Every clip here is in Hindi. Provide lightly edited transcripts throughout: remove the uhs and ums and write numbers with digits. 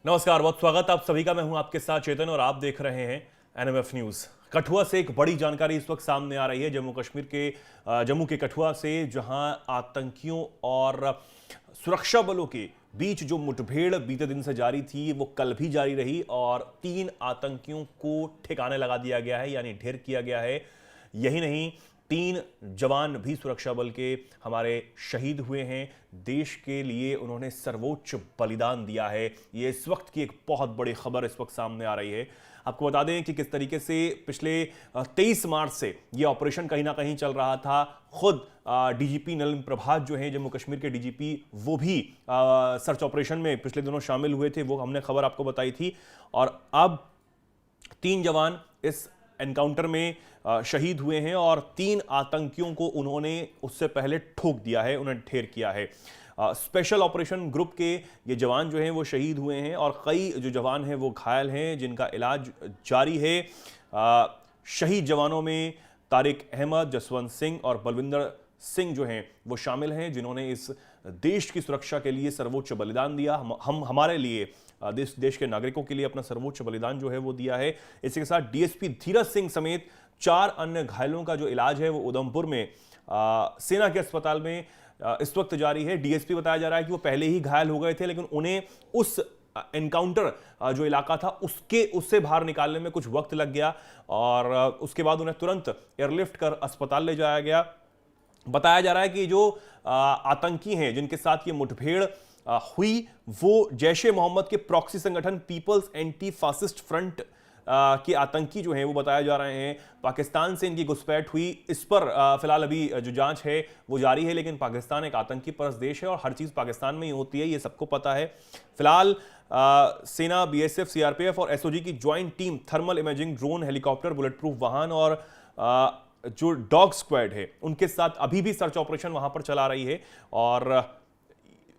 नमस्कार, बहुत स्वागत आप सभी का। मैं हूं आपके साथ चेतन और आप देख रहे हैं एनएमएफ न्यूज। कठुआ से एक बड़ी जानकारी इस वक्त सामने आ रही है। जम्मू के कठुआ से, जहां आतंकियों और सुरक्षा बलों के बीच जो मुठभेड़ बीते दिन से जारी थी, वो कल भी जारी रही और 3 आतंकियों को ठिकाने लगा दिया गया है, यानी ढेर किया गया है। यही नहीं, 3 जवान भी सुरक्षा बल के हमारे शहीद हुए हैं। देश के लिए उन्होंने सर्वोच्च बलिदान दिया है। ये इस वक्त की एक बहुत बड़ी खबर इस वक्त सामने आ रही है। आपको बता दें कि किस तरीके से पिछले 23 मार्च से ये ऑपरेशन कहीं ना कहीं चल रहा था। खुद डीजीपी नलिन प्रभात जो हैं, जम्मू कश्मीर के डीजीपी, वो भी सर्च ऑपरेशन में पिछले दिनों शामिल हुए थे। वो हमने खबर आपको बताई थी। और अब 3 जवान इस एनकाउंटर में शहीद हुए हैं और 3 आतंकियों को उन्होंने उससे पहले ठोक दिया है, उन्हें ढेर किया है। स्पेशल ऑपरेशन ग्रुप के ये जवान जो हैं वो शहीद हुए हैं और कई जो जवान हैं वो घायल हैं, जिनका इलाज जारी है। शहीद जवानों में तारिक अहमद, जसवंत सिंह और बलविंदर सिंह जो हैं वो शामिल हैं, जिन्होंने इस देश की सुरक्षा के लिए सर्वोच्च बलिदान दिया। हम हमारे लिए, देश के नागरिकों के लिए अपना सर्वोच्च बलिदान जो है वो दिया है। इसी के साथ डीएसपी धीरज सिंह समेत 4 अन्य घायलों का जो इलाज है वो उधमपुर में सेना के अस्पताल में इस वक्त जारी है। डीएसपी बताया जा रहा है कि वो पहले ही घायल हो गए थे, लेकिन उन्हें उस एनकाउंटर जो इलाका था उससे बाहर निकालने में कुछ वक्त लग गया और उसके बाद उन्हें तुरंत एयरलिफ्ट कर अस्पताल ले जाया गया। बताया जा रहा है कि जो आतंकी हैं जिनके साथ ये मुठभेड़ हुई, वो जैश ए मोहम्मद के प्रॉक्सी संगठन पीपल्स एंटी फासिस्ट फ्रंट के आतंकी जो हैं वो बताए जा रहे हैं। पाकिस्तान से इनकी घुसपैठ हुई, इस पर फिलहाल अभी जो जांच है वो जारी है, लेकिन पाकिस्तान एक आतंकी परस्त देश है और हर चीज़ पाकिस्तान में ही होती है, ये सबको पता है। फिलहाल सेना, बीएसएफ, सीआरपीएफ और एसओजी की joint team thermal imaging drone, helicopter, bullet proof वाहन और जो डॉग स्क्वाड है उनके साथ अभी भी सर्च ऑपरेशन वहां पर चला रही है। और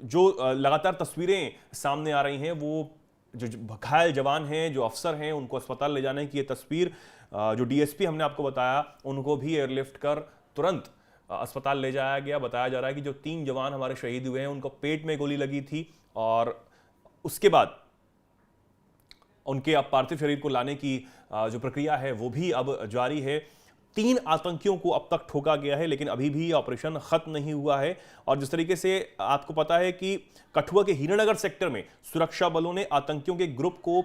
जो लगातार तस्वीरें सामने आ रही हैं, वो जो घायल जवान हैं, जो अफसर हैं, उनको अस्पताल ले जाने की ये तस्वीर, जो डीएसपी हमने आपको बताया, उनको भी एयरलिफ्ट कर तुरंत अस्पताल ले जाया गया। बताया जा रहा है कि जो 3 जवान हमारे शहीद हुए हैं उनको पेट में गोली लगी थी और उसके बाद उनके अब पार्थिव शरीर को लाने की जो प्रक्रिया है वो भी अब जारी है। 3 आतंकियों को अब तक ठोका गया है, लेकिन अभी भी ऑपरेशन खत्म नहीं हुआ है। और जिस तरीके से आपको पता है कि कठुआ के हीरानगर सेक्टर में सुरक्षा बलों ने आतंकियों के ग्रुप को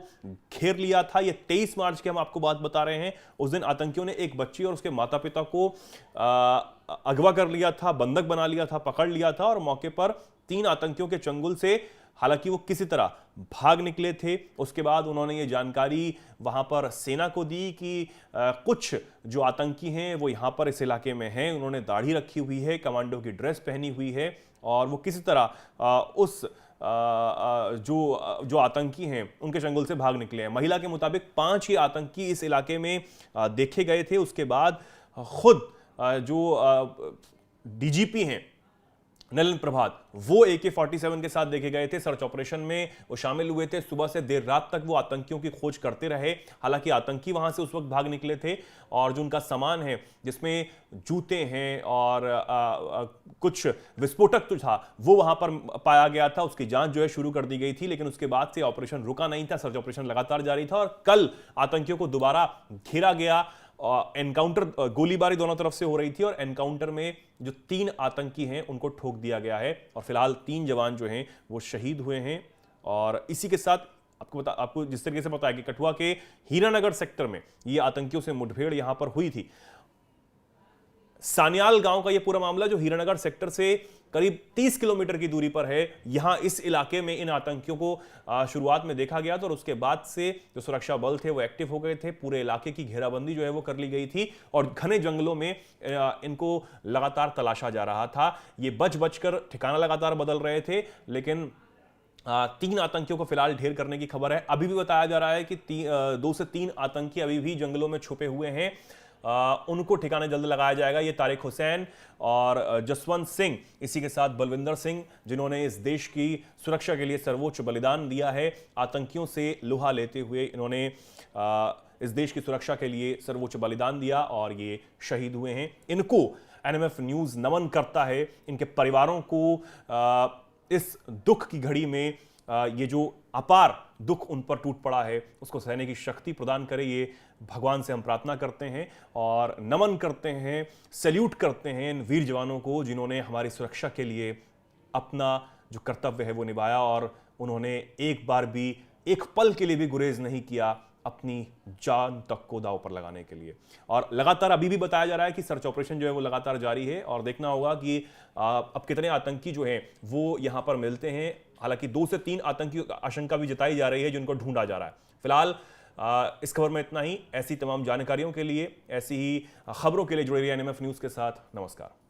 घेर लिया था। ये 23 मार्च की हम आपको बात बता रहे हैं। उस दिन आतंकियों ने एक बच्ची और उसके माता पिता को अगवा कर लिया था, बंधक बना लिया था, पकड़ लिया था और मौके पर 3 आतंकियों के चंगुल से, हालांकि वो किसी तरह भाग निकले थे। उसके बाद उन्होंने ये जानकारी वहां पर सेना को दी कि कुछ जो आतंकी हैं वो यहां पर इस इलाके में हैं। उन्होंने दाढ़ी रखी हुई है, कमांडो की ड्रेस पहनी हुई है और वो किसी तरह उस जो आतंकी हैं उनके चंगुल से भाग निकले हैं। महिला के मुताबिक 5 ही आतंकी इस इलाके में देखे गए थे। उसके बाद खुद जो डीजीपी हैं नलिन प्रभात, वो AK-47 के साथ देखे गए थे। सर्च ऑपरेशन में वो शामिल हुए थे। सुबह से देर रात तक वो आतंकियों की खोज करते रहे। हालांकि आतंकी वहां से उस वक्त भाग निकले थे और जो उनका सामान है, जिसमें जूते हैं और कुछ विस्फोटक जो था वो वहां पर पाया गया था। उसकी जांच जो है शुरू कर दी गई थी, लेकिन उसके बाद से ऑपरेशन रुका नहीं था। सर्च ऑपरेशन लगातार जारी था और कल आतंकियों को दोबारा घेरा गया। एनकाउंटर, गोलीबारी दोनों तरफ से हो रही थी और एनकाउंटर में जो 3 आतंकी हैं उनको ठोक दिया गया है और फिलहाल 3 जवान जो हैं वो शहीद हुए हैं। और इसी के साथ आपको जिस तरीके से पता है कि कठुआ के हीरानगर सेक्टर में ये आतंकियों से मुठभेड़ यहां पर हुई थी। सान्याल गांव का ये पूरा मामला जो हीरानगर सेक्टर से करीब 30 किलोमीटर की दूरी पर है, यहां इस इलाके में इन आतंकियों को शुरुआत में देखा गया था और उसके बाद से जो सुरक्षा बल थे वो एक्टिव हो गए थे। पूरे इलाके की घेराबंदी जो है वो कर ली गई थी और घने जंगलों में इनको लगातार तलाशा जा रहा था। ये बच कर ठिकाना लगातार बदल रहे थे, लेकिन 3 आतंकियों को फिलहाल ढेर करने की खबर है। अभी भी बताया जा रहा है कि 2 से 3 आतंकी अभी भी जंगलों में छुपे हुए हैं। उनको ठिकाने जल्द लगाया जाएगा। ये तारिक हुसैन और जसवंत सिंह, इसी के साथ बलविंदर सिंह, जिन्होंने इस देश की सुरक्षा के लिए सर्वोच्च बलिदान दिया है। आतंकियों से लोहा लेते हुए इन्होंने इस देश की सुरक्षा के लिए सर्वोच्च बलिदान दिया और ये शहीद हुए हैं। इनको एनएमएफ न्यूज नमन करता है। इनके परिवारों को इस दुख की घड़ी में ये जो अपार दुख उन पर टूट पड़ा है उसको सहने की शक्ति प्रदान करे, ये भगवान से हम प्रार्थना करते हैं और नमन करते हैं, सैल्यूट करते हैं इन वीर जवानों को जिन्होंने हमारी सुरक्षा के लिए अपना जो कर्तव्य है वो निभाया और उन्होंने एक बार भी, एक पल के लिए भी गुरेज नहीं किया अपनी जान तक को दांव पर लगाने के लिए। और लगातार अभी भी बताया जा रहा है कि सर्च ऑपरेशन जो है वो लगातार जारी है और देखना होगा कि अब कितने आतंकी जो हैं वो यहां पर मिलते हैं। हालांकि 2 से 3 आतंकी आशंका भी जताई जा रही है जिनको ढूंढा जा रहा है। फिलहाल इस खबर में इतना ही। ऐसी तमाम जानकारियों के लिए, ऐसी ही खबरों के लिए जुड़े रहिए एनएमएफ न्यूज के साथ। नमस्कार।